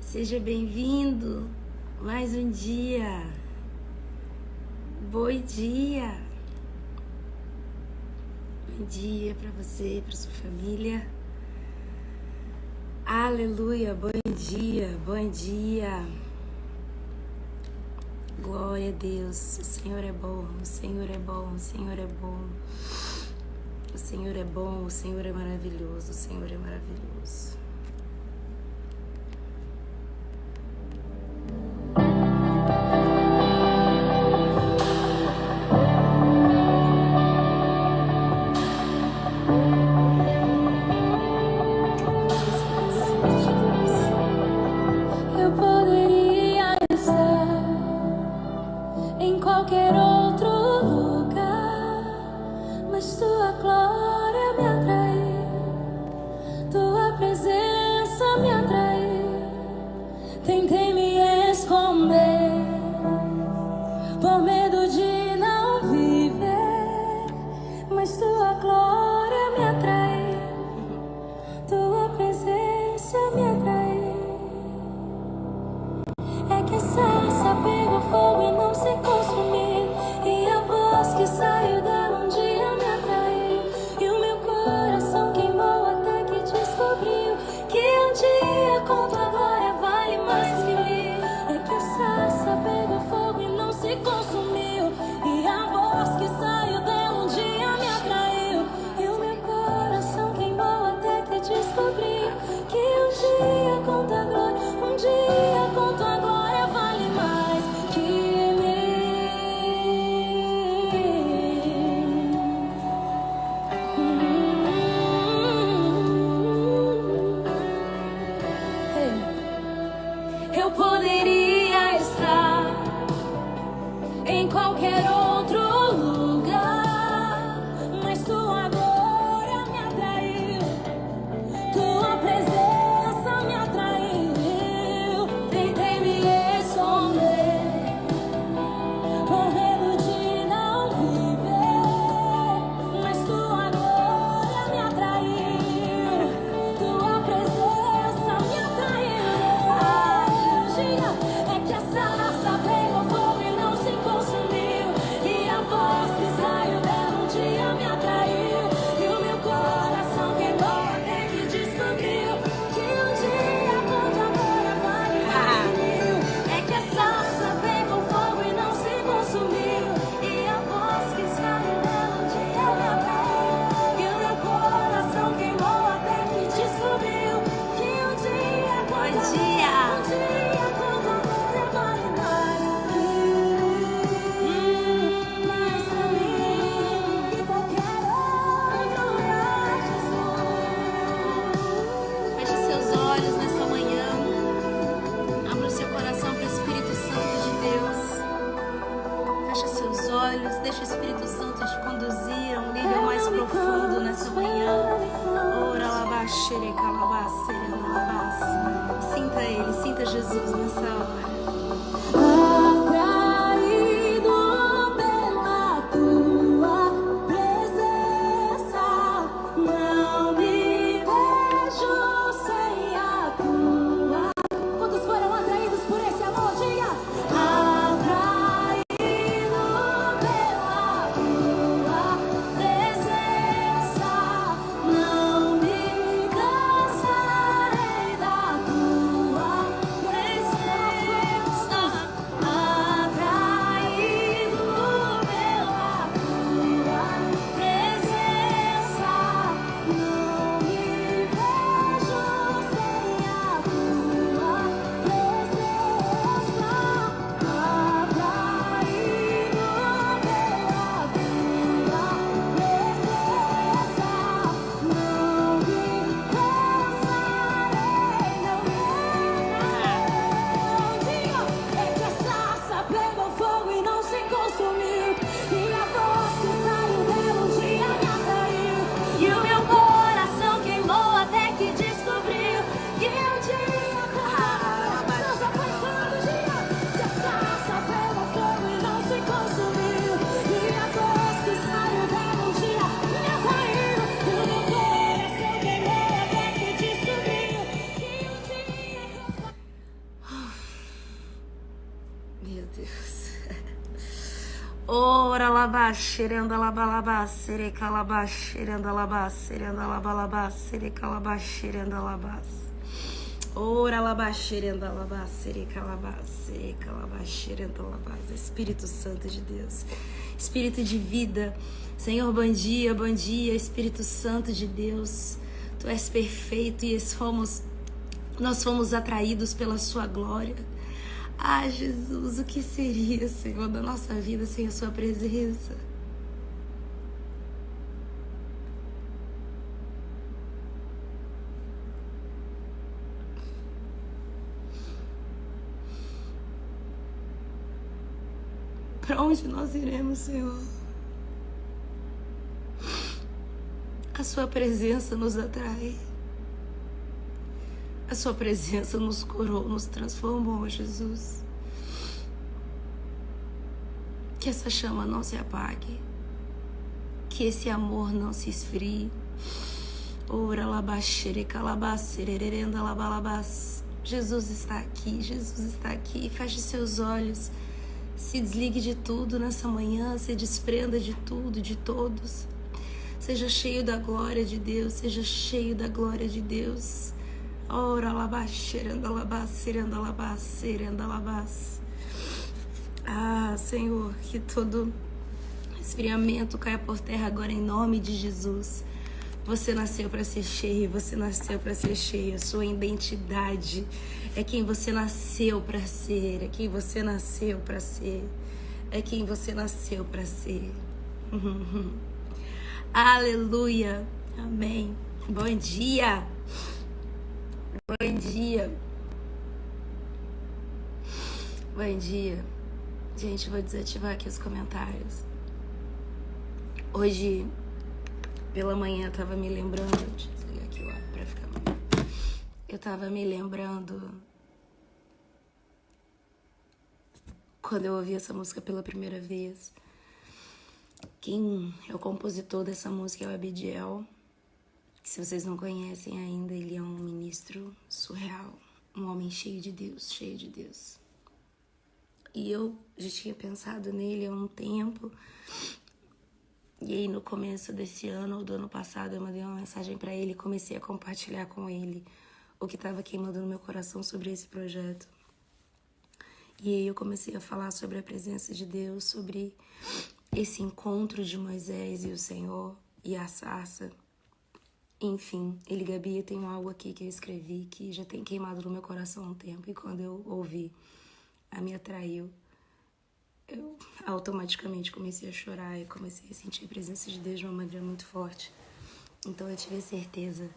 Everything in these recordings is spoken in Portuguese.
Seja bem-vindo, mais um dia. Bom dia. Bom dia para você, para sua família. Aleluia, bom dia, bom dia. Glória a Deus, o Senhor é bom, o Senhor é bom, o Senhor é bom. O Senhor é bom, o Senhor é maravilhoso, o Senhor é maravilhoso. Deixa o Espírito Santo te conduzir a um nível mais profundo nessa manhã. Sinta Ele, sinta Jesus nessa hora. Alabá, xerenda labalabá, serecalabá, xerenda labá, serenda labalabá, serecalabá, xerenda labá. Ora labá, xerenda labá, serecalabá, serecalabá, xerenda labá. Espírito Santo de Deus, Espírito de vida, Senhor, bom dia, Espírito Santo de Deus. Tu és perfeito e nós fomos atraídos pela sua glória. Ah, Jesus, o que seria, Senhor, da nossa vida sem a sua presença? Para onde nós iremos, Senhor? A sua presença nos atrai. A sua presença nos curou, nos transformou, Jesus. Que essa chama não se apague. Que esse amor não se esfrie. Ora labaxere calabassererenda labalabás. Jesus está aqui, Jesus está aqui. Feche seus olhos. Se desligue de tudo nessa manhã. Se desprenda de tudo, de todos. Seja cheio da glória de Deus. Seja cheio da glória de Deus. Ora labaxerenda labasserenda labasserenda labás. Ah, Senhor, que todo esfriamento caia por terra agora em nome de Jesus. Você nasceu para ser cheio, você nasceu para ser cheio. A sua identidade é quem você nasceu para ser, é quem você nasceu para ser, é quem você nasceu para ser. Aleluia, amém. Bom dia, bom dia, bom dia. Gente, vou desativar aqui os comentários. Hoje, pela manhã, eu tava me lembrando... Deixa eu desligar aqui o ar pra ficar melhor. Eu tava me lembrando... Quando eu ouvi essa música pela primeira vez. Quem é o compositor dessa música é o Abidiel. Se vocês não conhecem ainda, ele é um ministro surreal. Um homem cheio de Deus, cheio de Deus. E eu já tinha pensado nele há um tempo. E aí no começo desse ano ou do ano passado eu mandei uma mensagem pra ele e comecei a compartilhar com ele o que estava queimando no meu coração sobre esse projeto. E aí eu comecei a falar sobre a presença de Deus, sobre esse encontro de Moisés e o Senhor e a sarça. Enfim, ele, Gabi, eu tenho algo aqui que eu escrevi que já tem queimado no meu coração há um tempo. E quando eu ouvi, me atraiu. Eu automaticamente comecei a chorar e comecei a sentir a presença de Deus de uma maneira muito forte. Então eu tive a certeza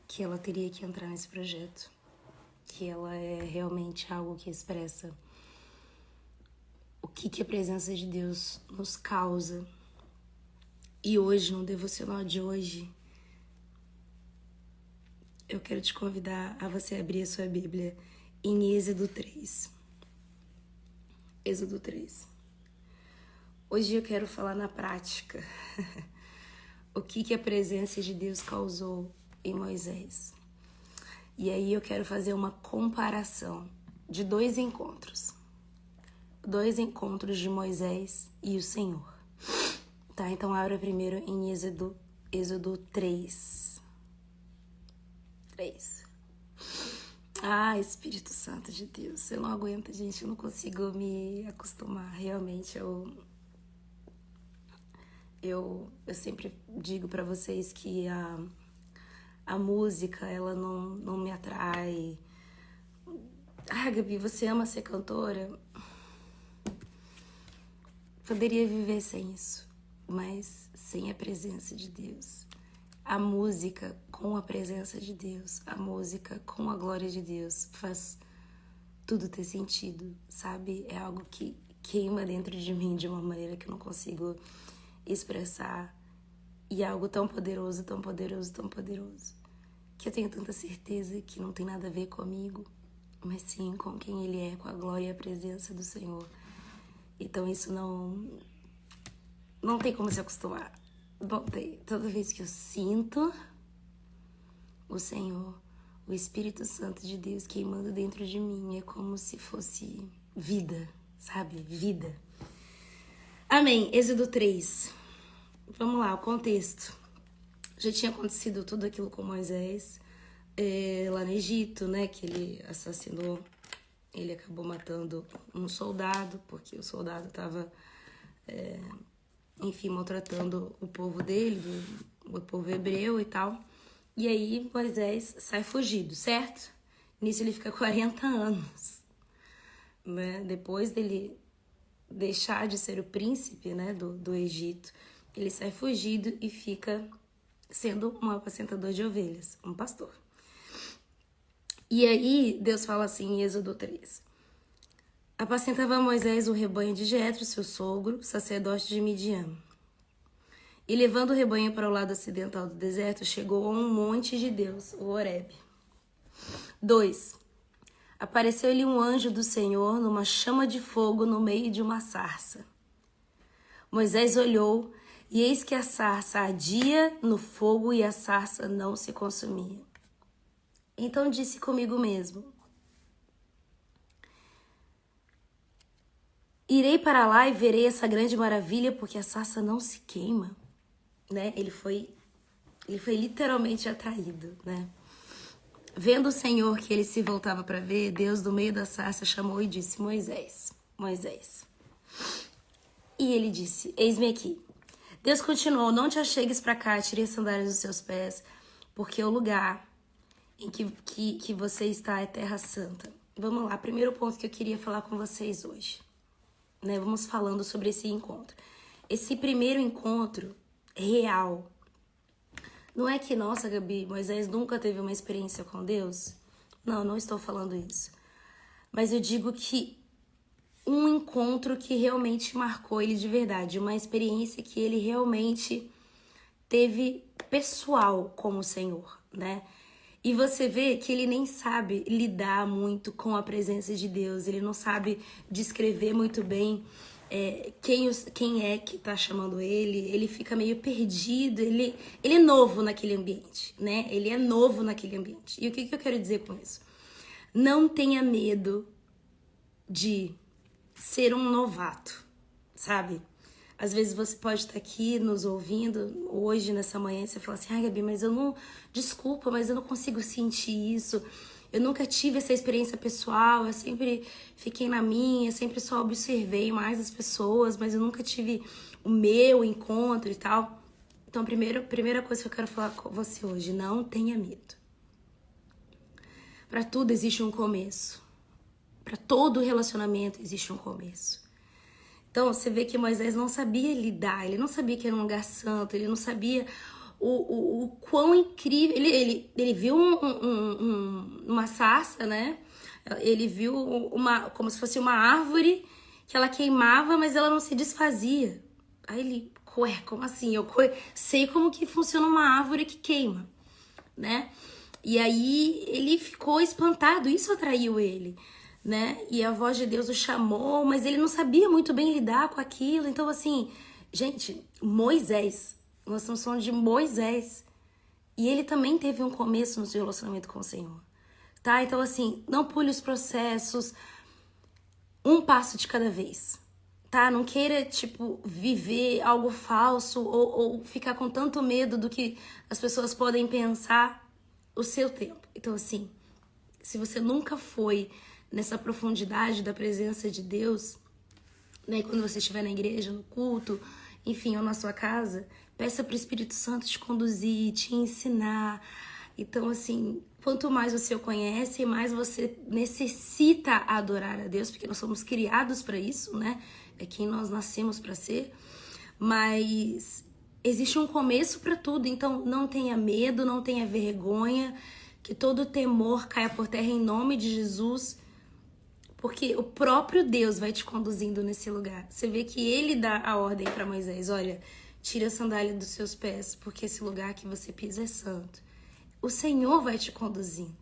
que ela teria que entrar nesse projeto. Que ela é realmente algo que expressa o que a presença de Deus nos causa. E hoje, no devocional de hoje, eu quero te convidar a você abrir a sua Bíblia em Êxodo 3. Êxodo 3. Hoje eu quero falar na prática o que a presença de Deus causou em Moisés. E aí eu quero fazer uma comparação de dois encontros. Dois encontros de Moisés e o Senhor. Tá, então abra primeiro em Êxodo 3. 3. Ah, Espírito Santo de Deus, eu não aguento, gente, eu não consigo me acostumar. Realmente, eu sempre digo pra vocês que a música, ela não me atrai. Ah, Gabi, você ama ser cantora? Poderia viver sem isso, mas sem a presença de Deus. A música com a presença de Deus, a música com a glória de Deus faz tudo ter sentido, sabe? É algo que queima dentro de mim de uma maneira que eu não consigo expressar. E é algo tão poderoso, tão poderoso, tão poderoso, que eu tenho tanta certeza que não tem nada a ver comigo, mas sim com quem Ele é, com a glória e a presença do Senhor. Então isso não tem como se acostumar. Bom, toda vez que eu sinto o Senhor, o Espírito Santo de Deus queimando dentro de mim, é como se fosse vida, sabe? Vida. Amém. Êxodo 3. Vamos lá, o contexto. Já tinha acontecido tudo aquilo com Moisés lá no Egito, né? Que ele assassinou, ele acabou matando um soldado, porque o soldado estava, enfim, maltratando o povo dele, o povo hebreu e tal. E aí Moisés sai fugido, certo? Nisso ele fica 40 anos, né? Depois dele deixar de ser o príncipe, né, do Egito, ele sai fugido e fica sendo um apacentador de ovelhas, um pastor. E aí Deus fala assim em Êxodo 3. Apacentava Moisés o rebanho de Jetro, seu sogro, sacerdote de Midian. E levando o rebanho para o lado ocidental do deserto, chegou a um monte de Deus, o Horebe. 2. Apareceu-lhe um anjo do Senhor numa chama de fogo no meio de uma sarça. Moisés olhou, e eis que a sarça ardia no fogo e a sarça não se consumia. Então disse comigo mesmo: irei para lá e verei essa grande maravilha, porque a sarça não se queima. Né? Ele foi literalmente atraído, né? Vendo o Senhor que ele se voltava para ver, Deus do meio da sarça chamou e disse: Moisés, Moisés. E ele disse: eis-me aqui. Deus continuou: não te achegues para cá, tire as sandálias dos seus pés, porque o lugar em que você está é terra santa. Vamos lá, primeiro ponto que eu queria falar com vocês hoje, né? Vamos falando sobre esse encontro. Esse primeiro encontro real. Não é que, nossa, Gabi, Moisés nunca teve uma experiência com Deus? Não, não estou falando isso. Mas eu digo que um encontro que realmente marcou ele de verdade, uma experiência que ele realmente teve pessoal com o Senhor, né? E você vê que ele nem sabe lidar muito com a presença de Deus, ele não sabe descrever muito bem quem é que tá chamando ele fica meio perdido, ele é novo naquele ambiente, né? Ele é novo naquele ambiente. E o que eu quero dizer com isso? Não tenha medo de ser um novato, sabe? Às vezes você pode estar aqui nos ouvindo hoje, nessa manhã, e você fala assim: ai, Gabi, mas eu não... Desculpa, mas eu não consigo sentir isso. Eu nunca tive essa experiência pessoal, eu sempre fiquei na minha, sempre só observei mais as pessoas, mas eu nunca tive o meu encontro e tal. Então, a primeira coisa que eu quero falar com você hoje: não tenha medo. Para tudo existe um começo. Para todo relacionamento existe um começo. Então, você vê que Moisés não sabia lidar, ele não sabia que era um lugar santo, ele não sabia o quão incrível... Ele viu uma sarça, né? Ele viu como se fosse uma árvore que ela queimava, mas ela não se desfazia. Aí ele, ué, como assim? Eu sei como que funciona uma árvore que queima, né? E aí ele ficou espantado, isso atraiu ele, né? E a voz de Deus o chamou, mas ele não sabia muito bem lidar com aquilo. Então, assim, gente, Moisés, nós estamos falando de Moisés, e ele também teve um começo no seu relacionamento com o Senhor, tá? Então, assim, não pule os processos, um passo de cada vez, tá? Não queira, tipo, viver algo falso ou ficar com tanto medo do que as pessoas podem pensar o seu tempo. Então, assim, se você nunca foi nessa profundidade da presença de Deus, né? Quando você estiver na igreja, no culto, enfim, ou na sua casa, peça para o Espírito Santo te conduzir, te ensinar. Então, assim, quanto mais você o conhece, mais você necessita adorar a Deus, porque nós somos criados para isso, né? É quem nós nascemos para ser. Mas existe um começo para tudo, então não tenha medo, não tenha vergonha, que todo temor caia por terra em nome de Jesus, porque o próprio Deus vai te conduzindo nesse lugar. Você vê que ele dá a ordem para Moisés: olha, tira a sandália dos seus pés, porque esse lugar que você pisa é santo. O Senhor vai te conduzindo,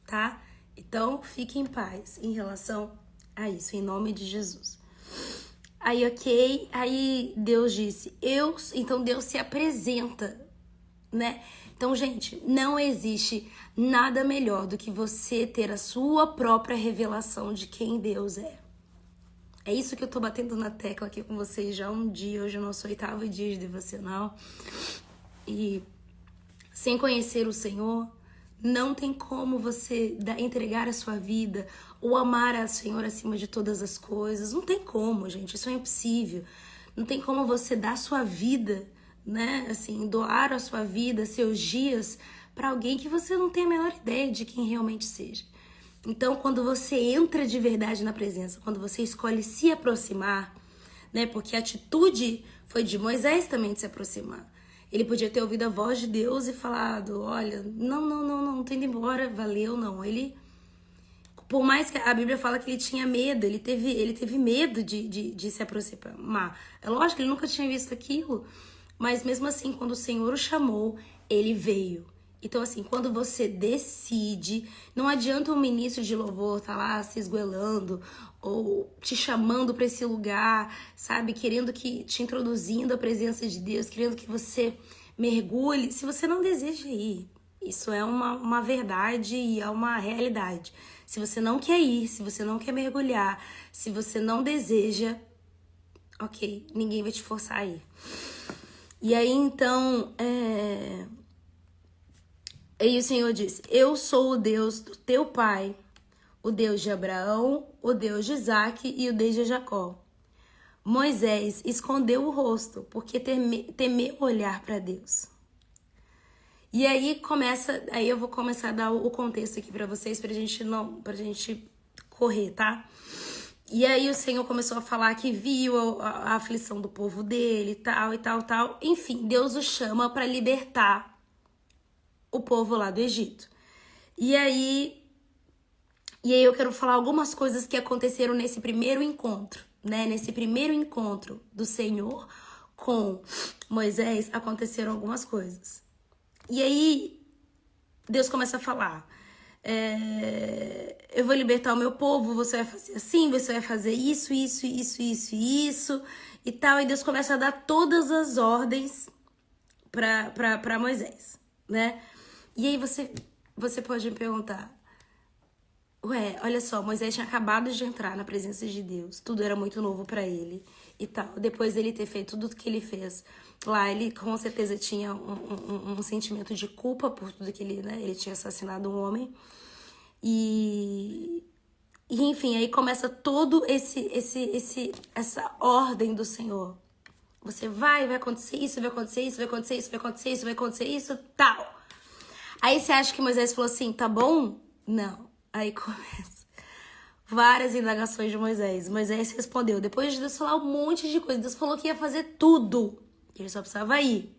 tá? Então, fique em paz em relação a isso, em nome de Jesus. Aí, ok, aí Deus disse, então Deus se apresenta, né? Então, gente, não existe nada melhor do que você ter a sua própria revelação de quem Deus é. É isso que eu tô batendo na tecla aqui com vocês já há um dia. Hoje é o nosso 8º dia de devocional. E sem conhecer o Senhor, não tem como você entregar a sua vida ou amar ao Senhor acima de todas as coisas. Não tem como, gente. Isso é impossível. Não tem como você dar a sua vida, né? Assim, doar a sua vida, seus dias para alguém que você não tem a menor ideia de quem realmente seja. Então, quando você entra de verdade na presença, quando você escolhe se aproximar, né? Porque a atitude foi de Moisés também de se aproximar. Ele podia ter ouvido a voz de Deus e falado, olha, não, tô indo embora, valeu, não. Ele, por mais que a Bíblia fala que ele tinha medo, ele teve medo de se aproximar. É lógico que ele nunca tinha visto aquilo, mas mesmo assim, quando o Senhor o chamou, ele veio. Então, assim, quando você decide, não adianta um ministro de louvor tá lá se esgoelando ou te chamando para esse lugar, sabe? Te introduzindo à presença de Deus, querendo que você mergulhe, se você não deseja ir. Isso é uma verdade e é uma realidade. Se você não quer ir, se você não quer mergulhar, se você não deseja, ok, ninguém vai te forçar a ir. E aí, então, E o Senhor disse, eu sou o Deus do teu pai, o Deus de Abraão, o Deus de Isaque e o Deus de Jacó. Moisés escondeu o rosto, porque temeu olhar para Deus. E aí eu vou começar a dar o contexto aqui para vocês, pra gente correr, tá? E aí o Senhor começou a falar que viu a aflição do povo dele, tal e tal. Enfim, Deus o chama para libertar o povo lá do Egito. E aí eu quero falar algumas coisas que aconteceram nesse primeiro encontro, né? Nesse primeiro encontro do Senhor com Moisés, aconteceram algumas coisas. E aí Deus começa a falar, eu vou libertar o meu povo, você vai fazer assim, você vai fazer isso e tal. E Deus começa a dar todas as ordens para Moisés, né? E aí você pode me perguntar, ué, olha só, Moisés tinha acabado de entrar na presença de Deus, tudo era muito novo pra ele e tal. Depois dele ter feito tudo que ele fez lá, ele com certeza tinha um sentimento de culpa por tudo que ele tinha assassinado um homem. E enfim, aí começa todo essa ordem do Senhor. Você vai acontecer isso, vai acontecer isso, vai acontecer isso, vai acontecer isso, vai acontecer isso, tal. Aí você acha que Moisés falou assim, tá bom? Não. Aí começa várias indagações de Moisés. Moisés respondeu, depois de Deus falar um monte de coisa, Deus falou que ia fazer tudo, que ele só precisava ir.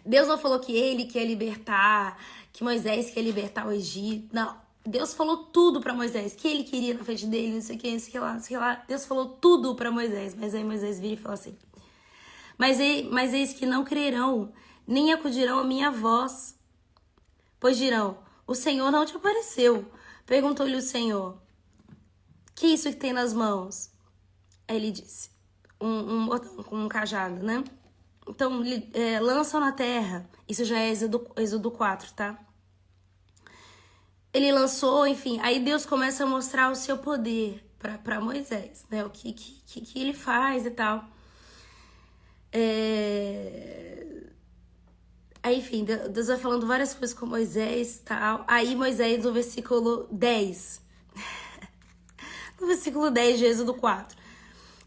Deus não falou que ele quer libertar, que Moisés quer libertar o Egito, não. Deus falou tudo pra Moisés, que ele queria na frente dele, não sei o que, não sei o que lá. Deus falou tudo pra Moisés, mas aí Moisés vira e fala assim, mas eis que não crerão, nem acudirão a minha voz. Pois dirão, o Senhor não te apareceu. Perguntou-lhe o Senhor, que isso que tem nas mãos? Aí ele disse, um botão com um cajado, né? Então, lançam na terra. Isso já é Êxodo 4, tá? Ele lançou, enfim. Aí Deus começa a mostrar o seu poder para Moisés, né? O que ele faz e tal. Aí, enfim, Deus vai falando várias coisas com Moisés e tal. Aí Moisés, no versículo 10. No versículo 10 de Êxodo 4.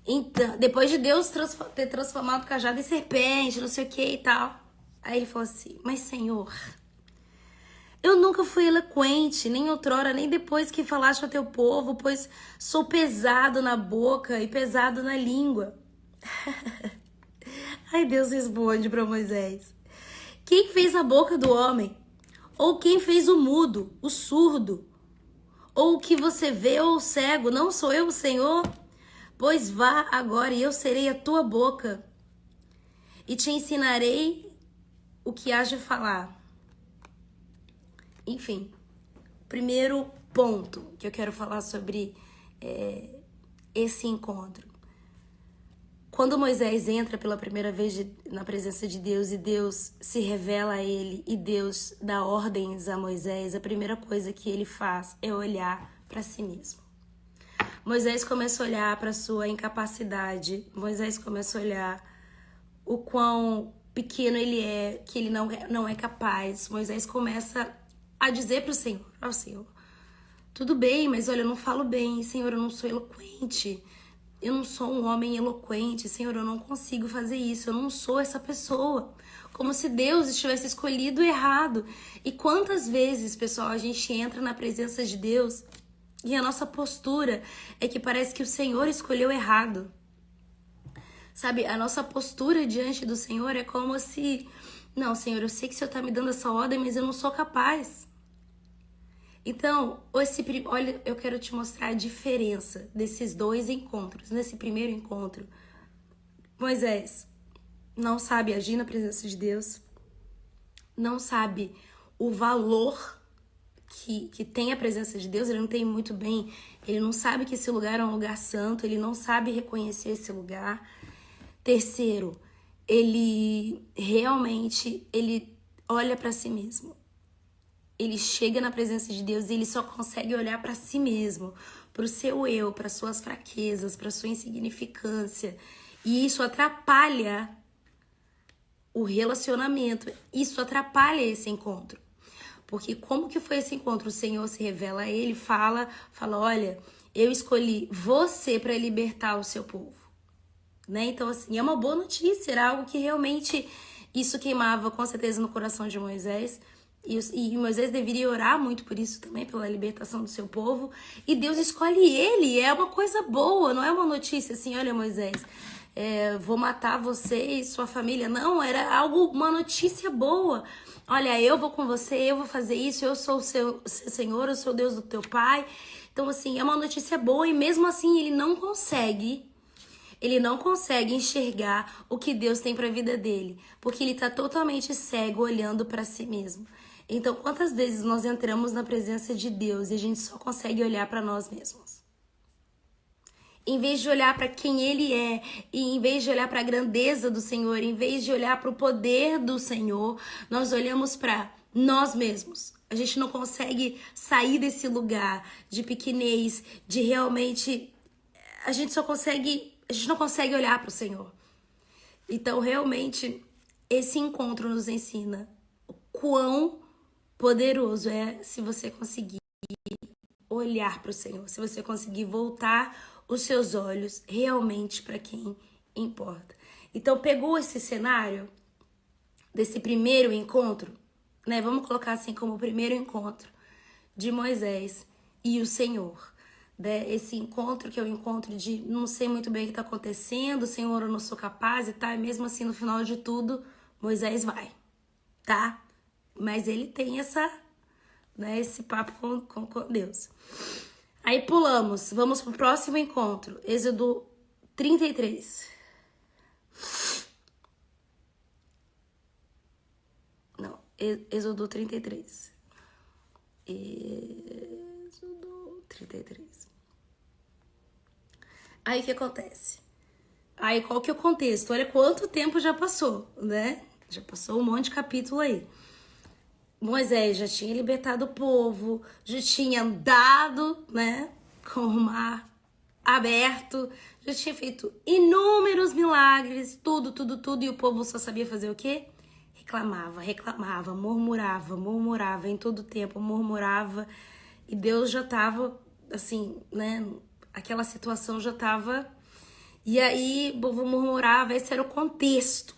Então, depois de Deus ter transformado o cajado em serpente, não sei o que e tal. Aí ele falou assim, mas Senhor, eu nunca fui eloquente, nem outrora, nem depois que falaste ao teu povo, pois sou pesado na boca e pesado na língua. Aí Deus responde para Moisés, quem fez a boca do homem? Ou quem fez o mudo, o surdo? Ou o que você vê ou o cego? Não sou eu, o Senhor? Pois vá agora e eu serei a tua boca e te ensinarei o que hás de falar. Enfim, primeiro ponto que eu quero falar sobre esse encontro. Quando Moisés entra pela primeira vez na presença de Deus e Deus se revela a ele e Deus dá ordens a Moisés, a primeira coisa que ele faz é olhar para si mesmo. Moisés começa a olhar para sua incapacidade. Moisés começa a olhar o quão pequeno ele é, que ele não é capaz. Moisés começa a dizer para o Senhor, ó Senhor, tudo bem, mas olha, eu não falo bem, Senhor, eu não sou eloquente, eu não sou um homem eloquente, Senhor, eu não consigo fazer isso, eu não sou essa pessoa. Como se Deus estivesse escolhido errado. E quantas vezes, pessoal, a gente entra na presença de Deus e a nossa postura é que parece que o Senhor escolheu errado. Sabe, a nossa postura diante do Senhor é como se... Não, Senhor, eu sei que o Senhor tá me dando essa ordem, mas eu não sou capaz. Então, olha, eu quero te mostrar a diferença desses dois encontros. Nesse primeiro encontro, Moisés não sabe agir na presença de Deus, não sabe o valor que tem a presença de Deus, ele não tem muito bem, ele não sabe que esse lugar é um lugar santo, ele não sabe reconhecer esse lugar. Terceiro, ele olha para si mesmo. Ele chega na presença de Deus e ele só consegue olhar para si mesmo, para o seu eu, para suas fraquezas, para sua insignificância. E isso atrapalha o relacionamento, isso atrapalha esse encontro. Porque como que foi esse encontro? O Senhor se revela a ele, fala, olha, eu escolhi você para libertar o seu povo. Né? Então, assim, é uma boa notícia, era algo que realmente isso queimava com certeza no coração de Moisés. E Moisés deveria orar muito por isso também, pela libertação do seu povo. E Deus escolhe ele, é uma coisa boa, não é uma notícia assim, olha Moisés, vou matar você e sua família. Não, era uma notícia boa. Olha, eu vou com você, eu vou fazer isso, eu sou o seu Senhor, eu sou o Deus do teu pai. Então, assim, é uma notícia boa e mesmo assim ele não consegue enxergar o que Deus tem para a vida dele, porque ele está totalmente cego olhando para si mesmo. Então, quantas vezes nós entramos na presença de Deus e a gente só consegue olhar para nós mesmos? Em vez de olhar para quem Ele é, e em vez de olhar para a grandeza do Senhor, em vez de olhar para o poder do Senhor, nós olhamos para nós mesmos. A gente não consegue sair desse lugar de pequenez, de realmente... A gente não consegue olhar para o Senhor. Então, realmente, esse encontro nos ensina o quão poderoso é se você conseguir olhar para o Senhor, se você conseguir voltar os seus olhos realmente para quem importa. Então, pegou esse cenário desse primeiro encontro, né? Vamos colocar assim como o primeiro encontro de Moisés e o Senhor. Né? Esse encontro que é o encontro de não sei muito bem o que está acontecendo, Senhor, eu não sou capaz e tal, e mesmo assim, no final de tudo, Moisés vai, tá? Mas ele tem esse papo com Deus. Aí pulamos, vamos pro próximo encontro, Êxodo 33. Não, Êxodo 33. Êxodo 33. Aí o que acontece? Aí qual que é o contexto? Olha quanto tempo já passou, né? Já passou um monte de capítulo aí. Moisés já tinha libertado o povo, já tinha andado, né, com o mar aberto, já tinha feito inúmeros milagres, tudo, e o povo só sabia fazer o quê? Reclamava, murmurava em todo tempo, murmurava, e Deus já tava, assim, né, aquela situação já tava, e aí o povo murmurava, esse era o contexto,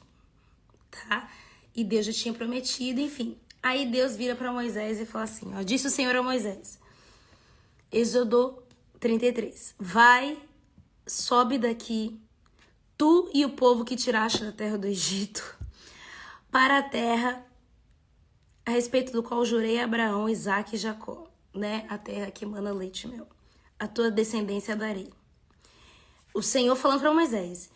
tá? E Deus já tinha prometido, enfim. Aí Deus vira para Moisés e fala assim, ó, disse o Senhor a Moisés, Êxodo 33, vai, sobe daqui, tu e o povo que tiraste da terra do Egito, para a terra a respeito do qual jurei a Abraão, Isaque e Jacó, né, a terra que mana leite e mel, a tua descendência darei. O Senhor falando para Moisés,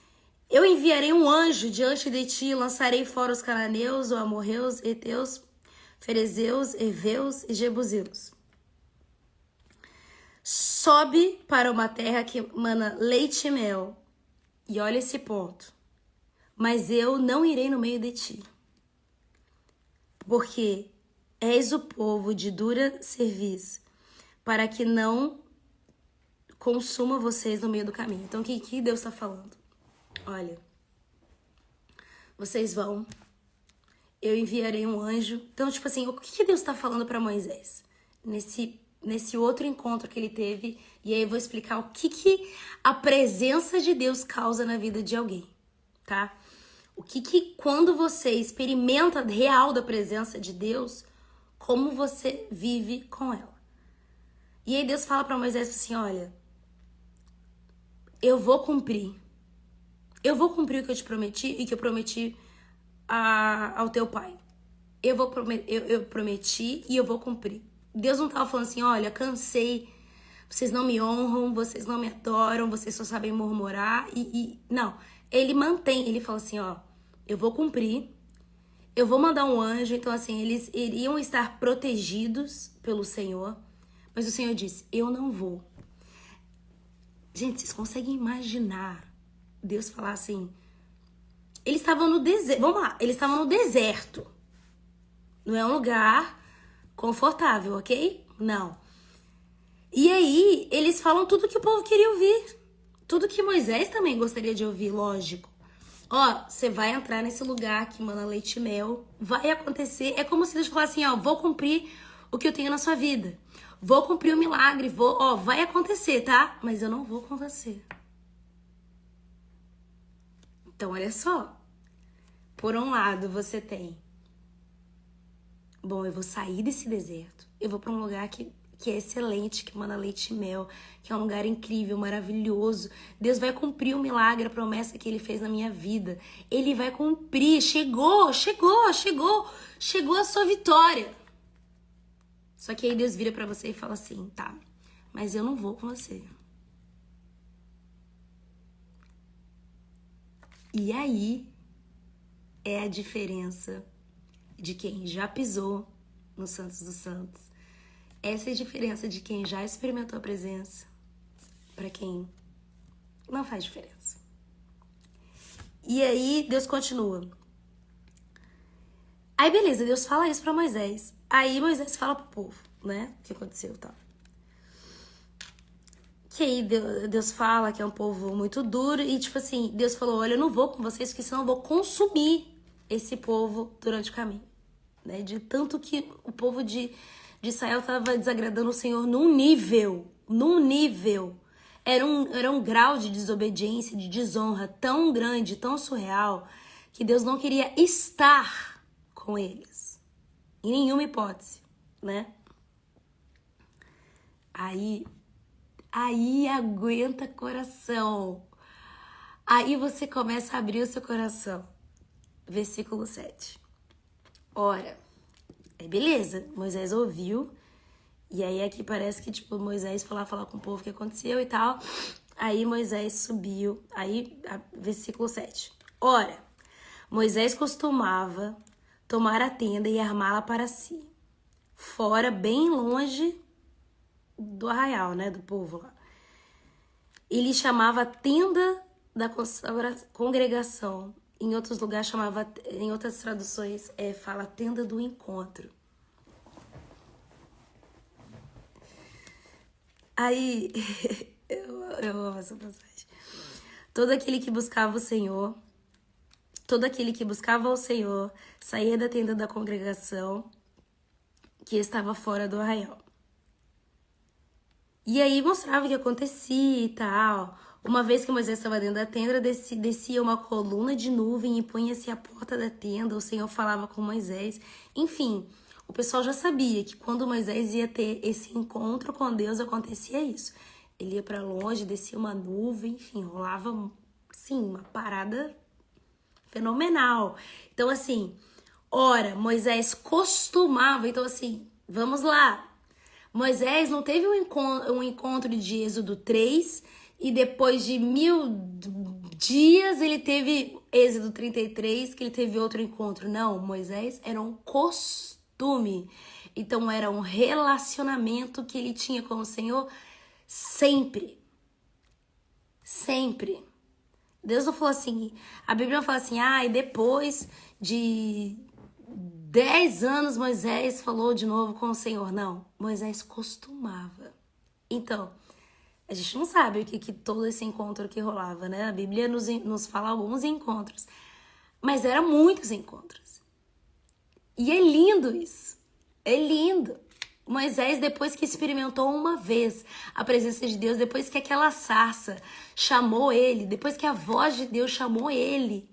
eu enviarei um anjo diante de ti, lançarei fora os cananeus, os amorreus, heteus, ferezeus, heveus e jebuseus. Sobe para uma terra que mana leite e mel. E olha esse ponto. Mas eu não irei no meio de ti. Porque és o povo de dura serviço, para que não consuma vocês no meio do caminho. Então, o que Deus está falando? Olha, vocês vão, eu enviarei um anjo. Então, tipo assim, o que Deus está falando para Moisés? Nesse outro encontro que ele teve, e aí eu vou explicar o que a presença de Deus causa na vida de alguém, tá? O que quando você experimenta real da presença de Deus, como você vive com ela. E aí Deus fala para Moisés assim, olha, eu vou cumprir o que eu te prometi e que eu prometi ao teu pai. Eu prometi e eu vou cumprir. Deus não tava falando assim, olha, cansei, vocês não me honram, vocês não me adoram, vocês só sabem murmurar não. Ele mantém, ele fala assim, ó, eu vou cumprir, eu vou mandar um anjo, então assim, eles iriam estar protegidos pelo Senhor, mas o Senhor disse, eu não vou. Gente, vocês conseguem imaginar Deus falar assim, eles estavam no deserto, vamos lá, eles estavam no deserto, não é um lugar confortável, ok? Não. E aí, eles falam tudo que o povo queria ouvir. Tudo que Moisés também gostaria de ouvir, lógico. Ó, você vai entrar nesse lugar que mana leite e mel. Vai acontecer. É como se Deus falasse assim, ó, vou cumprir o que eu tenho na sua vida. Vou cumprir o milagre, vai acontecer, tá? Mas eu não vou com você. Então, olha só. Por um lado, você tem... Bom, eu vou sair desse deserto. Eu vou pra um lugar que é excelente, que mana leite e mel, que é um lugar incrível, maravilhoso. Deus vai cumprir o milagre, a promessa que Ele fez na minha vida. Ele vai cumprir. Chegou a sua vitória. Só que aí Deus vira pra você e fala assim, tá, mas eu não vou com você. E aí é a diferença de quem já pisou no Santos dos Santos. Essa é a diferença de quem já experimentou a presença para quem não faz diferença. E aí Deus continua. Aí beleza, Deus fala isso para Moisés. Aí Moisés fala pro povo, né? O que aconteceu e tal. Que aí Deus fala que é um povo muito duro e tipo assim, Deus falou, olha, eu não vou com vocês porque senão eu vou consumir esse povo durante o caminho. Né? De tanto que o povo de Israel estava desagradando o Senhor num nível. Era um grau de desobediência, de desonra tão grande, tão surreal, que Deus não queria estar com eles. Em nenhuma hipótese, né? Aí aguenta coração. Aí você começa a abrir o seu coração. Versículo 7. Ora, beleza, Moisés ouviu, e aí aqui parece que, tipo, Moisés foi lá falar com o povo o que aconteceu e tal, aí Moisés subiu, versículo 7. Ora, Moisés costumava tomar a tenda e armá-la para si, fora, bem longe do arraial, né, do povo lá. Ele chamava tenda da congregação. Em outros lugares chamava, em outras traduções, fala tenda do encontro. Aí, eu amo essa passagem. Todo aquele que buscava o Senhor, saía da tenda da congregação que estava fora do arraial. E aí mostrava o que acontecia e tal. Uma vez que Moisés estava dentro da tenda, descia uma coluna de nuvem e punha-se à porta da tenda. O Senhor falava com Moisés. Enfim, o pessoal já sabia que quando Moisés ia ter esse encontro com Deus, acontecia isso. Ele ia para longe, descia uma nuvem, enfim, rolava, sim, uma parada fenomenal. Então, assim, ora, Moisés costumava, então assim, vamos lá. Moisés não teve um encontro de Êxodo 3 e depois de 1000 dias ele teve Êxodo 33, que ele teve outro encontro. Não, Moisés era um costume. Então era um relacionamento que ele tinha com o Senhor sempre. Sempre. Deus não falou assim, a Bíblia não fala assim, e depois de 10 anos Moisés falou de novo com o Senhor. Não, Moisés costumava. Então, A gente não sabe o que todo esse encontro que rolava, né? A Bíblia nos fala alguns encontros. Mas eram muitos encontros. E é lindo isso. É lindo. Moisés, depois que experimentou uma vez a presença de Deus, depois que aquela sarça chamou ele, depois que a voz de Deus chamou ele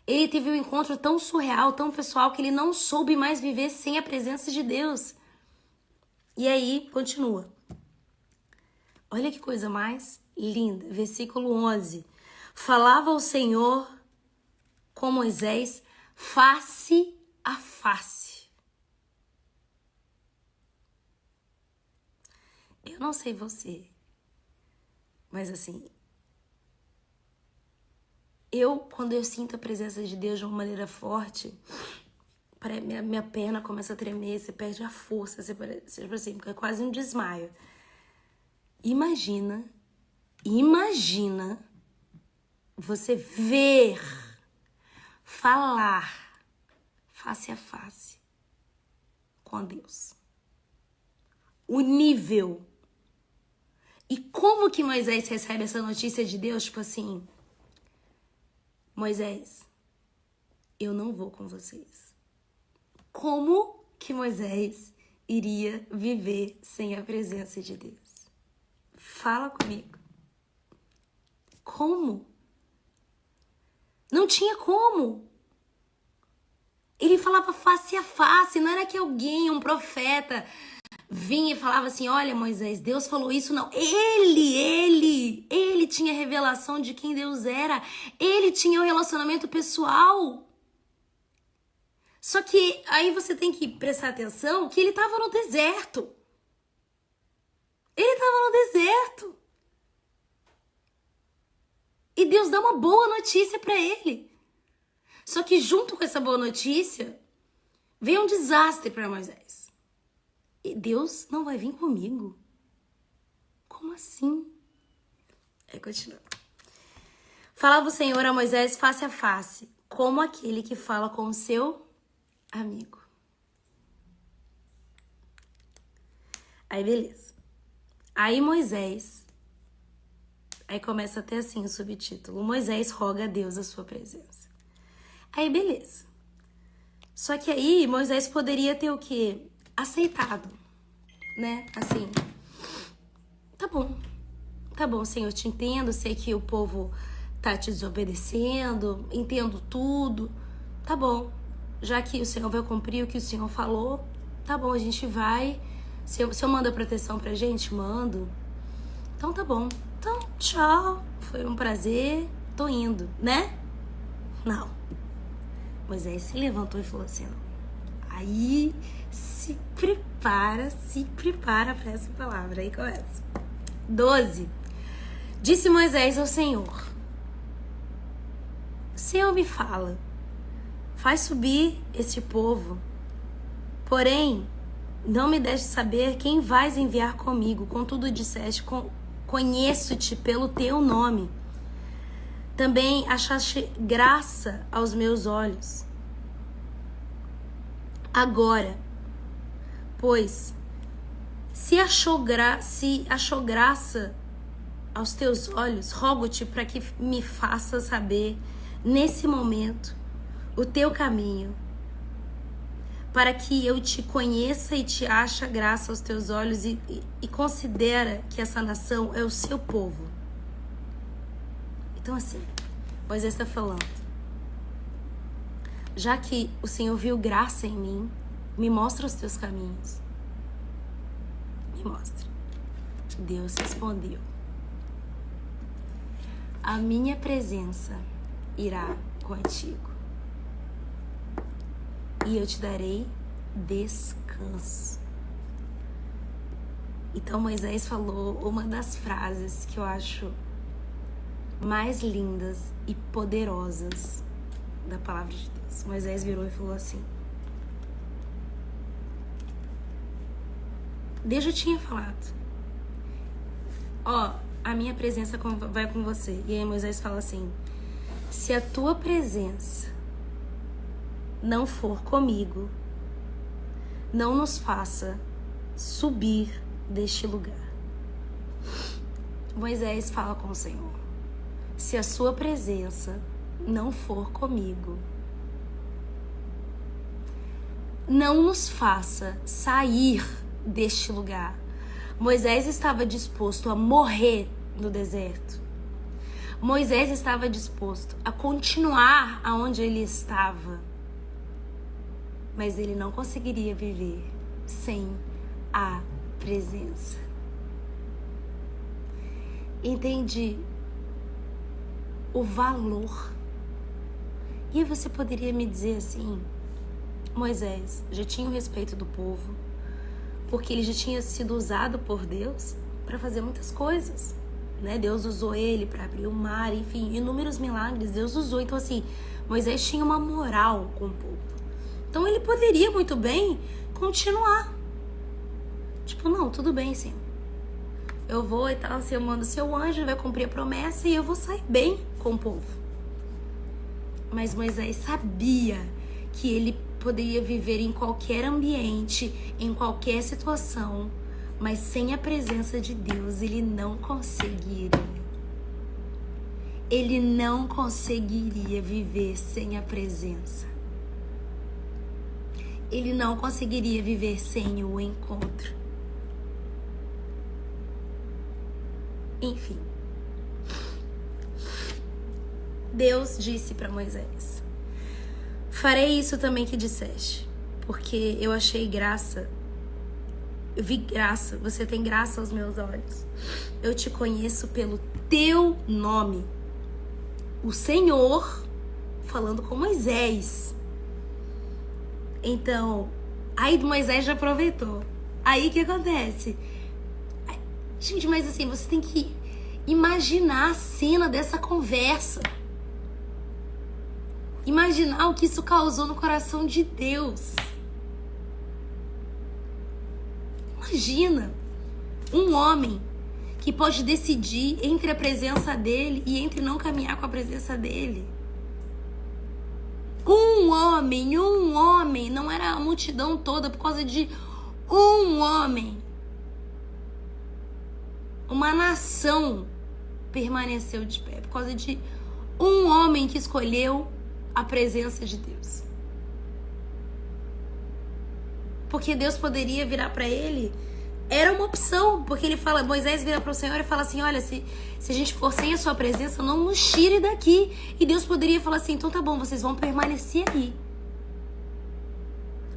teve um encontro tão surreal, tão pessoal, que ele não soube mais viver sem a presença de Deus. E aí, continua. Olha que coisa mais linda. Versículo 11. Falava o Senhor com Moisés face a face. Eu não sei você, mas assim, quando eu sinto a presença de Deus de uma maneira forte, minha perna começa a tremer, você perde a força, você assim, é quase um desmaio. Imagina você ver, falar face a face com Deus. O nível. E como que Moisés recebe essa notícia de Deus? Tipo assim, Moisés, eu não vou com vocês. Como que Moisés iria viver sem a presença de Deus? Fala comigo. Como? Não tinha como. Ele falava face a face, não era que alguém, um profeta, vinha e falava assim, olha Moisés, Deus falou isso, não. Ele tinha revelação de quem Deus era. Ele tinha um relacionamento pessoal. Só que aí você tem que prestar atenção que ele estava no deserto. Ele estava no deserto. E Deus dá uma boa notícia para ele. Só que junto com essa boa notícia, veio um desastre para Moisés. E Deus não vai vir comigo? Como assim? Aí continua. Falava o Senhor a Moisés face a face, como aquele que fala com o seu amigo. Aí beleza. Aí Moisés, aí começa até assim o subtítulo, Moisés roga a Deus a sua presença. Aí beleza. Só que aí Moisés poderia ter o quê? Aceitado, né? Assim, tá bom, Senhor, eu te entendo, sei que o povo tá te desobedecendo, entendo tudo, tá bom, já que o Senhor vai cumprir o que o Senhor falou, tá bom, a gente vai, o Senhor manda proteção pra gente? Mando. Então tá bom, então tchau, foi um prazer, tô indo, né? Não. Moisés se levantou e falou assim, não. Aí se prepara para essa palavra. Aí começa. 12. Disse Moisés ao Senhor, o Senhor me fala, faz subir este povo, porém não me deixe saber quem vais enviar comigo. Contudo disseste, conheço-te pelo teu nome. Também achaste graça aos meus olhos. Agora, pois, se achou graça aos teus olhos, rogo-te para que me faça saber, nesse momento, o teu caminho, para que eu te conheça e te ache graça aos teus olhos e considera que essa nação é o seu povo. Então assim, Moisés está falando, já que o Senhor viu graça em mim, me mostra os teus caminhos. Me mostra. Deus respondeu, a minha presença irá contigo e eu te darei descanso. Então Moisés falou uma das frases que eu acho mais lindas e poderosas da palavra de Deus. Moisés virou e falou assim, Deus já tinha falado, ó, a minha presença vai com você. E aí Moisés fala assim, se a tua presença não for comigo, não nos faça subir deste lugar. Moisés fala com o Senhor: se a sua presença não for comigo, não nos faça sair deste lugar. Moisés estava disposto a morrer no deserto. Moisés estava disposto a continuar aonde ele estava. Mas ele não conseguiria viver sem a presença. Entendi o valor. E aí você poderia me dizer assim: Moisés já tinha o respeito do povo, porque ele já tinha sido usado por Deus para fazer muitas coisas, né? Deus usou ele para abrir o mar, enfim, inúmeros milagres Deus usou. Então assim, Moisés tinha uma moral com o povo. Então ele poderia muito bem continuar. Tipo, não, tudo bem, Senhor. Eu vou e tal, você manda o seu anjo, vai cumprir a promessa e eu vou sair bem com o povo. Mas Moisés sabia que ele poderia viver em qualquer ambiente, em qualquer situação, mas sem a presença de Deus ele não conseguiria. Ele não conseguiria viver sem a presença. Ele não conseguiria viver sem o encontro. Enfim. Deus disse para Moisés: farei isso também que disseste, porque eu achei graça. Eu vi graça, você tem graça aos meus olhos. Eu te conheço pelo teu nome. O Senhor falando com Moisés. Então, aí Moisés já aproveitou. Aí o que acontece? Gente, mas assim, você tem que imaginar a cena dessa conversa. Imaginar o que isso causou no coração de Deus. Imagina um homem que pode decidir entre a presença dele e entre não caminhar com a presença dele. Um homem, não era a multidão toda, por causa de um homem. Uma nação permaneceu de pé, por causa de um homem que escolheu a presença de Deus. Porque Deus poderia virar para ele, era uma opção, porque ele fala, Moisés vira para o Senhor e fala assim: olha, se a gente for sem a sua presença, não nos tire daqui. E Deus poderia falar assim: então tá bom, vocês vão permanecer aí.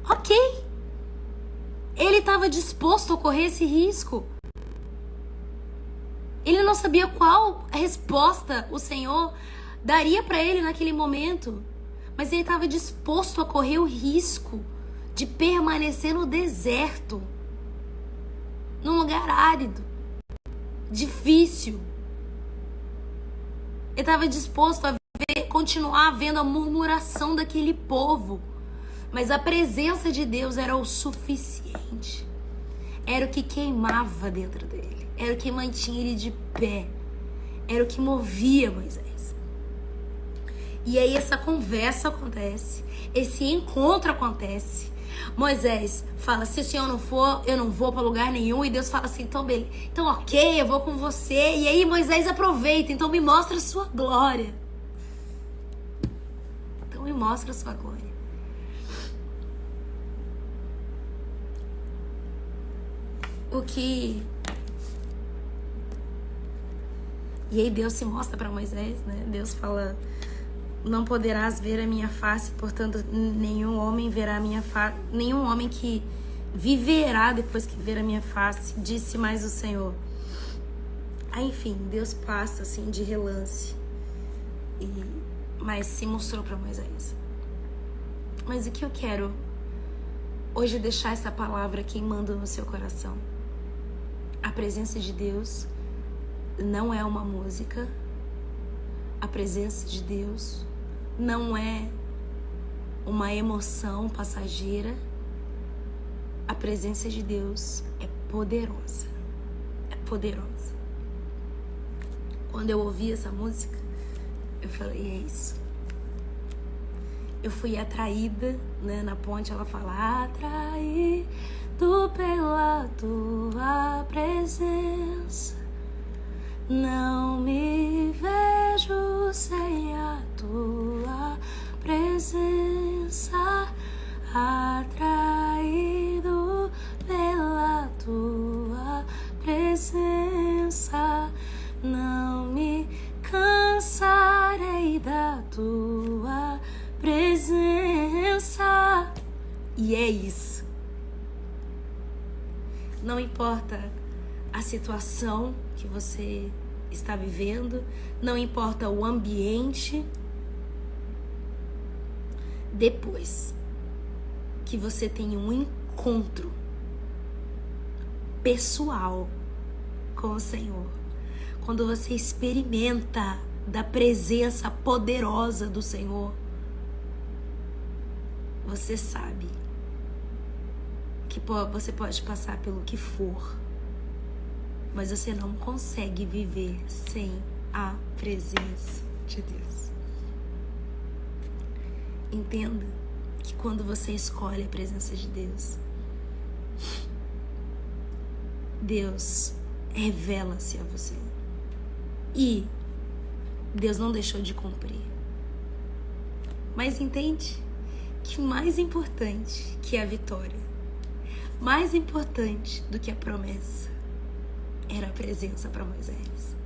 Ok. Ele estava disposto a correr esse risco. Ele não sabia qual resposta o Senhor daria para ele naquele momento, mas ele estava disposto a correr o risco de permanecer no deserto, num lugar árido, difícil. Ele estava disposto a continuar vendo a murmuração daquele povo, mas a presença de Deus era o suficiente. Era o que queimava dentro dele, era o que mantinha ele de pé, era o que movia Moisés. E aí essa conversa acontece, esse encontro acontece. Moisés fala: se o Senhor não for, eu não vou para lugar nenhum. E Deus fala assim: então beleza, então ok, eu vou com você. E aí Moisés aproveita: então me mostra a sua glória. Então me mostra a sua glória. E aí Deus se mostra para Moisés, né? Deus fala: não poderás ver a minha face, portanto nenhum homem verá a minha face, nenhum homem que viverá depois que ver a minha face, disse mais o Senhor. Aí, enfim, Deus passa assim de relance, mas se mostrou para Moisés. Mas o que eu quero hoje é deixar essa palavra queimando no seu coração. A presença de Deus não é uma música. A presença de Deus não é uma emoção passageira. A presença de Deus é poderosa. É poderosa. Quando eu ouvi essa música, eu falei: é isso. Eu fui atraída, né? Na ponte ela fala: atraído pela tua presença, Não me vejo sem a tua presença, atraído pela tua presença. Não me cansarei da tua presença. E é isso. Não importa a situação que você está vivendo, não importa o ambiente, depois que você tem um encontro pessoal com o Senhor, quando você experimenta da presença poderosa do Senhor, você sabe que você pode passar pelo que for, mas você não consegue viver sem a presença de Deus. Entenda que quando você escolhe a presença de Deus, Deus revela-se a você. E Deus não deixou de cumprir. Mas entende que mais importante que a vitória, mais importante do que a promessa, era a presença para Moisés.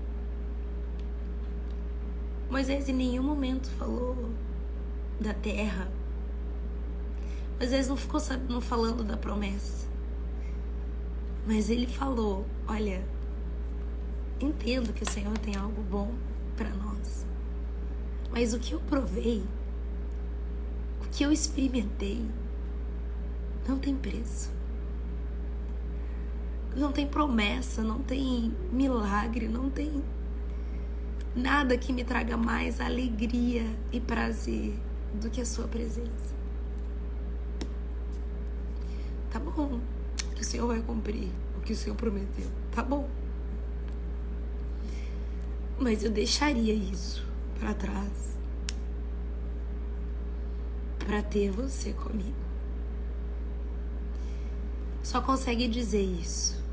Moisés em nenhum momento falou da terra. Moisés não ficou falando da promessa. Mas ele falou, olha, entendo que o Senhor tem algo bom para nós. Mas o que eu provei, o que eu experimentei, não tem preço. Não tem promessa, não tem milagre, não tem nada que me traga mais alegria e prazer do que a sua presença. Tá bom, que o Senhor vai cumprir o que o Senhor prometeu, tá bom. Mas eu deixaria isso para trás para ter você comigo. Só consegue dizer isso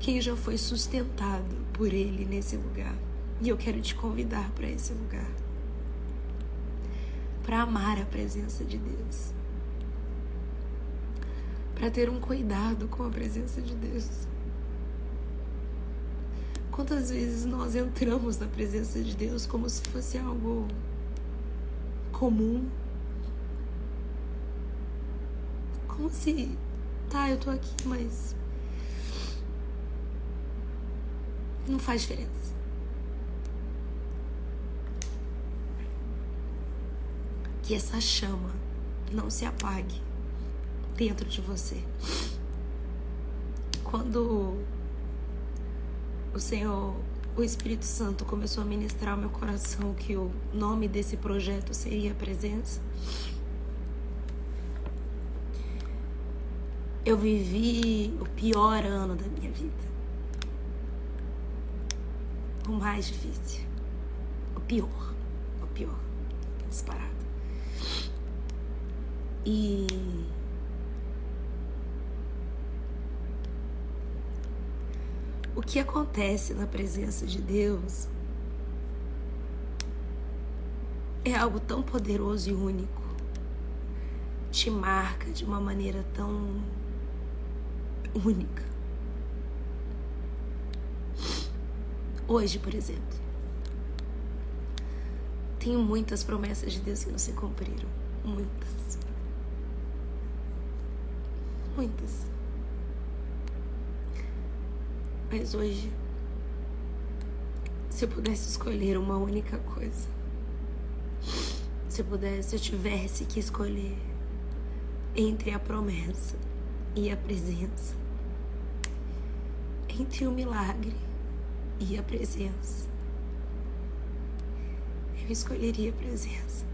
quem já foi sustentado por Ele nesse lugar. E eu quero te convidar para esse lugar, para amar a presença de Deus, para ter um cuidado com a presença de Deus. Quantas vezes nós entramos na presença de Deus como se fosse algo comum, como se, tá, eu tô aqui, mas não faz diferença. Que essa chama não se apague dentro de você. Quando o Senhor, o Espírito Santo começou a ministrar ao meu coração que o nome desse projeto seria a presença, eu vivi o pior ano da minha vida. O mais difícil. O pior. Disparado. E o que acontece na presença de Deus é algo tão poderoso e único. Te marca de uma maneira tão única. Hoje, por exemplo, tenho muitas promessas de Deus que não se cumpriram. Muitas. Mas hoje, se eu pudesse escolher uma única coisa, se eu tivesse que escolher entre a promessa e a presença, entre o milagre e a presença, eu escolheria a presença.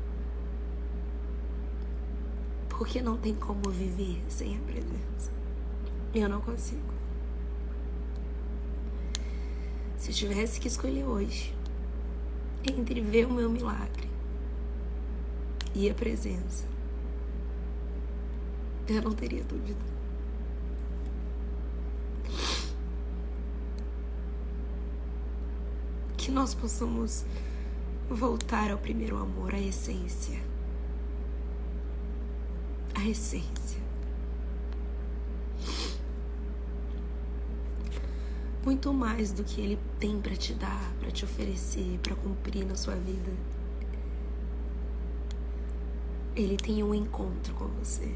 Porque não tem como viver sem a presença. Eu não consigo. Se eu tivesse que escolher hoje entre ver o meu milagre e a presença, eu não teria dúvida. que nós possamos voltar ao primeiro amor, à essência. A essência. Muito mais do que Ele tem para te dar, para te oferecer, para cumprir na sua vida. Ele tem um encontro com você.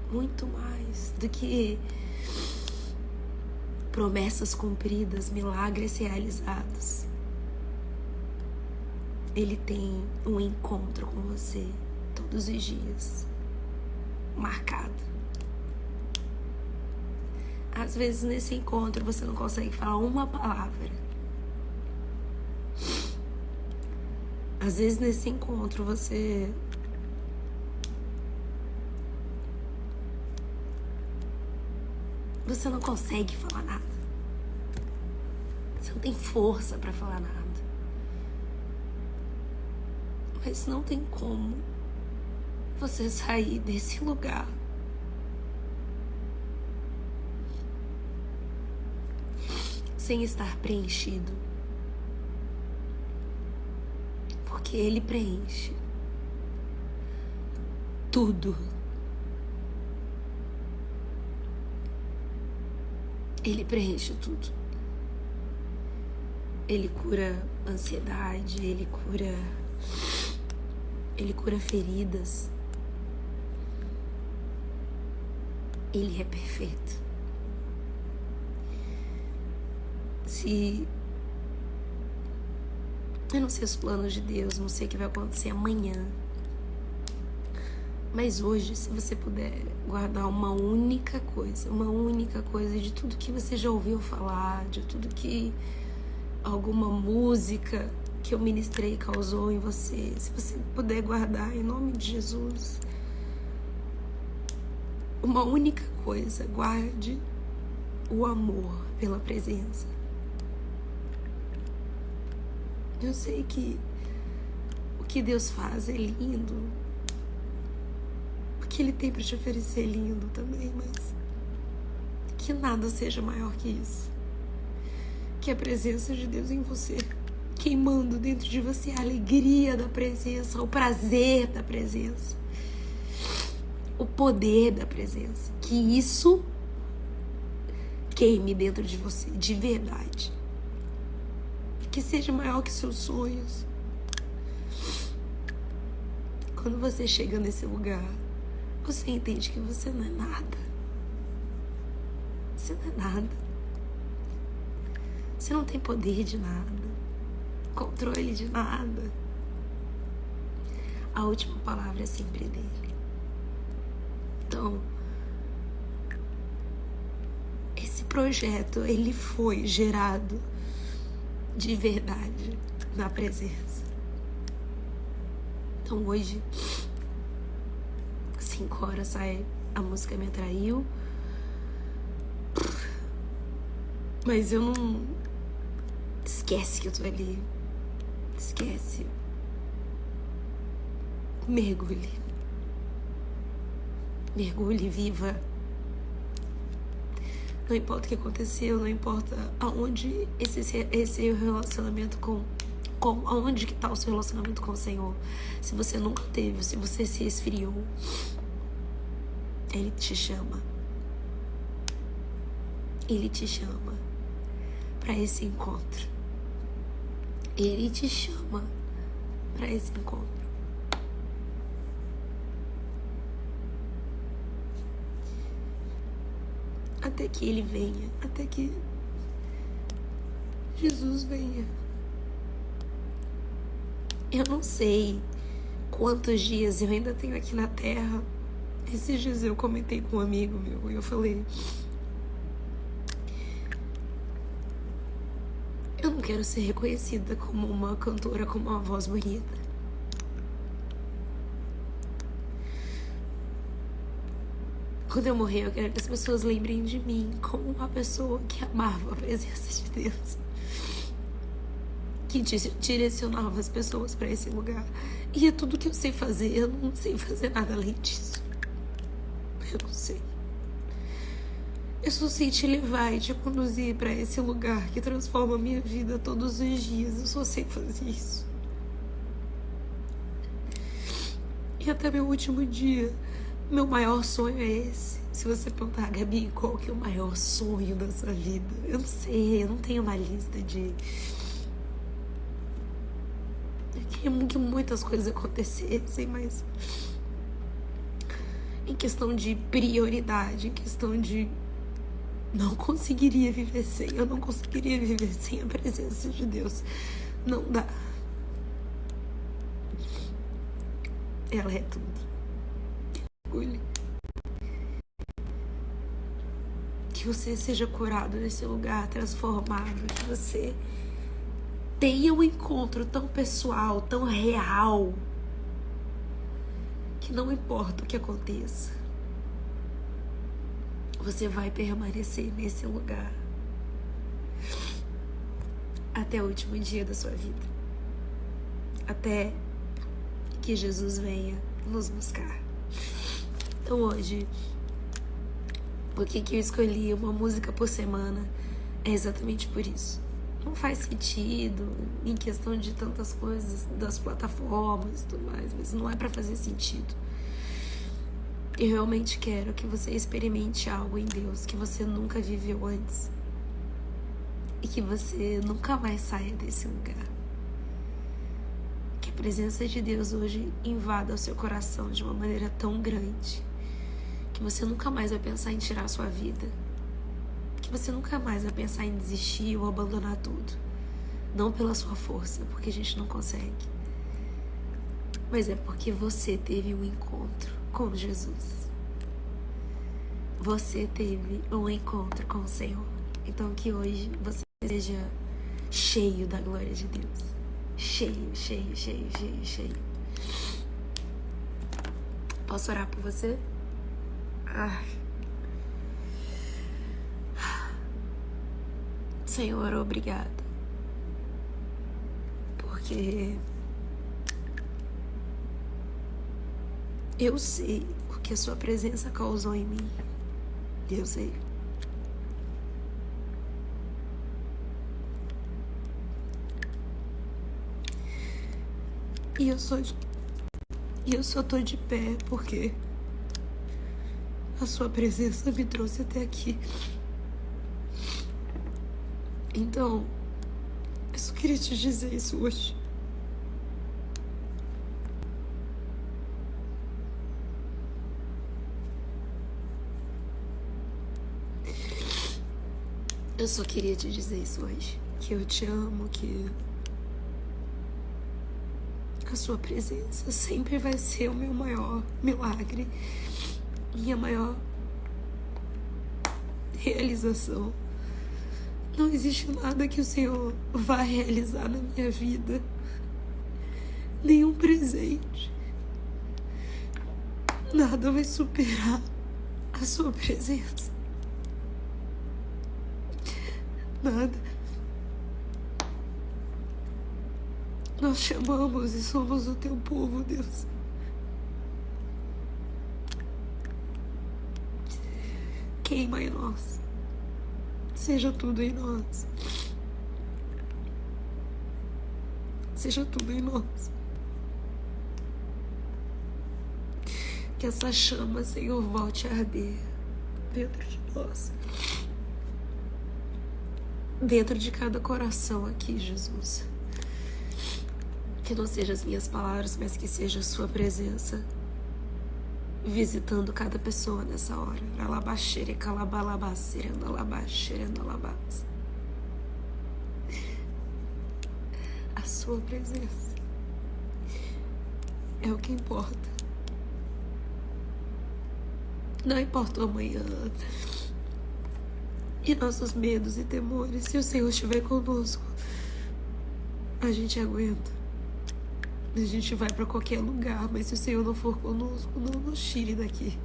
Muito mais do que promessas cumpridas, milagres realizados. Ele tem um encontro com você todos os dias, marcado. Às vezes nesse encontro você não consegue falar uma palavra. Às vezes nesse encontro você não consegue falar nada. Você não tem força para falar nada. Mas não tem como você sair desse lugar sem estar preenchido. Porque Ele preenche tudo. Ele preenche tudo. Ele cura ansiedade, Ele cura feridas. Ele é perfeito. Eu não sei os planos de Deus, não sei o que vai acontecer amanhã. Mas hoje, se você puder guardar uma única coisa de tudo que você já ouviu falar, de tudo que alguma música que eu ministrei causou em você, se você puder guardar em nome de Jesus, uma única coisa, guarde o amor pela presença. Eu sei que o que Deus faz é lindo, o que Ele tem para te oferecer é lindo também, mas que nada seja maior que isso. Que a presença de Deus em você, queimando dentro de você a alegria da presença, o prazer da presença, o poder da presença. Que isso queime dentro de você, de verdade. Que seja maior que seus sonhos. Quando você chega nesse lugar, você entende que você não é nada. Você não é nada. Você não tem poder de nada, controle de nada. A última palavra é sempre dele. Então, esse projeto, ele foi gerado de verdade na presença. Então hoje, 5 horas sai A Música Me Atraiu. Mas eu não... Esquece que eu tô ali. Esquece. Mergulhe. Mergulhe, viva. Não importa o que aconteceu, não importa aonde esse relacionamento aonde que tá o seu relacionamento com o Senhor. Se você nunca teve, se você se esfriou, Ele te chama. Ele te chama para esse encontro. Ele te chama para esse encontro. Até que Ele venha, até que Jesus venha. Eu não sei quantos dias eu ainda tenho aqui na terra. Esses dias eu comentei com um amigo meu e eu falei: eu não quero ser reconhecida como uma cantora com uma voz bonita. Quando eu morrer, eu quero que as pessoas lembrem de mim como uma pessoa que amava a presença de Deus, que direcionava as pessoas para esse lugar. E é tudo que eu sei fazer. Eu não sei fazer nada além disso. Eu não sei. Eu só sei te levar e te conduzir para esse lugar que transforma a minha vida todos os dias. Eu só sei fazer isso. E até meu último dia, meu maior sonho é esse. Se você perguntar, Gabi, qual que é o maior sonho da sua vida? Eu não sei, eu não tenho uma lista de... Eu queria que muitas coisas acontecessem, mas... Em questão de prioridade, em questão de... Não conseguiria viver sem, eu não conseguiria viver sem a presença de Deus. Não dá. Ela é tudo. Orgulho. Que você seja curado nesse lugar, transformado, que você tenha um encontro tão pessoal, tão real, que não importa o que aconteça, você vai permanecer nesse lugar até o último dia da sua vida, até que Jesus venha nos buscar. Então hoje, por que eu escolhi uma música por semana? É exatamente por isso. Não faz sentido em questão de tantas coisas, das plataformas e tudo mais, mas não é pra fazer sentido. Eu realmente quero que você experimente algo em Deus que você nunca viveu antes e que você nunca mais saia desse lugar. Que a presença de Deus hoje invada o seu coração de uma maneira tão grande que você nunca mais vai pensar em tirar a sua vida, que você nunca mais vai pensar em desistir ou abandonar tudo. Não pela sua força, porque a gente não consegue, mas é porque você teve um encontro com Jesus. Você teve um encontro com o Senhor. Então que hoje você seja cheio da glória de Deus. Cheio, cheio, cheio, cheio, cheio. Posso orar por você? Senhor, obrigada. Porque eu sei o que a sua presença causou em mim. Eu sei. E eu só tô de pé porque a sua presença me trouxe até aqui. Então, eu só queria te dizer isso hoje. Eu só queria te dizer isso hoje. Que eu te amo, que a sua presença sempre vai ser o meu maior milagre, minha maior realização. Não existe nada que o Senhor vá realizar na minha vida, nenhum presente, nada vai superar a sua presença. Nada. Nós te amamos e somos o teu povo, Deus. Queima em nós. Seja tudo em nós. Seja tudo em nós. Que essa chama, Senhor, volte a arder dentro de nós. Dentro de cada coração aqui, Jesus. Que não sejam as minhas palavras, mas que seja a sua presença visitando cada pessoa nessa hora. Alabaxere, calabalabaxere, andalabaxere, andalabas. A sua presença é o que importa. Não importa o amanhã e nossos medos e temores. Se o Senhor estiver conosco, a gente aguenta. A gente vai para qualquer lugar, mas se o Senhor não for conosco, não nos tire daqui.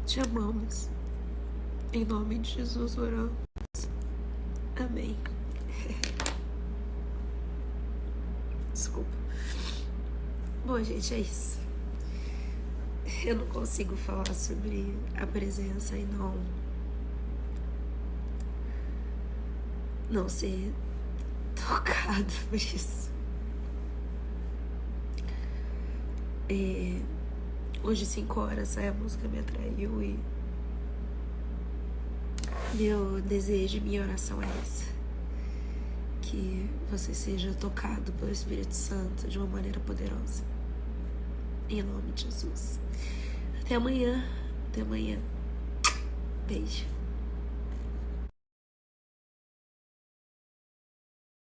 Te amamos. Em nome de Jesus oramos. Amém. Desculpa. Bom, gente, é isso. eu não consigo falar sobre a presença e não ser tocado por isso. Hoje 5 horas a música me atraiu e meu desejo, minha oração é essa: que você seja tocado pelo Espírito Santo de uma maneira poderosa, em nome de Jesus. Até amanhã. Beijo.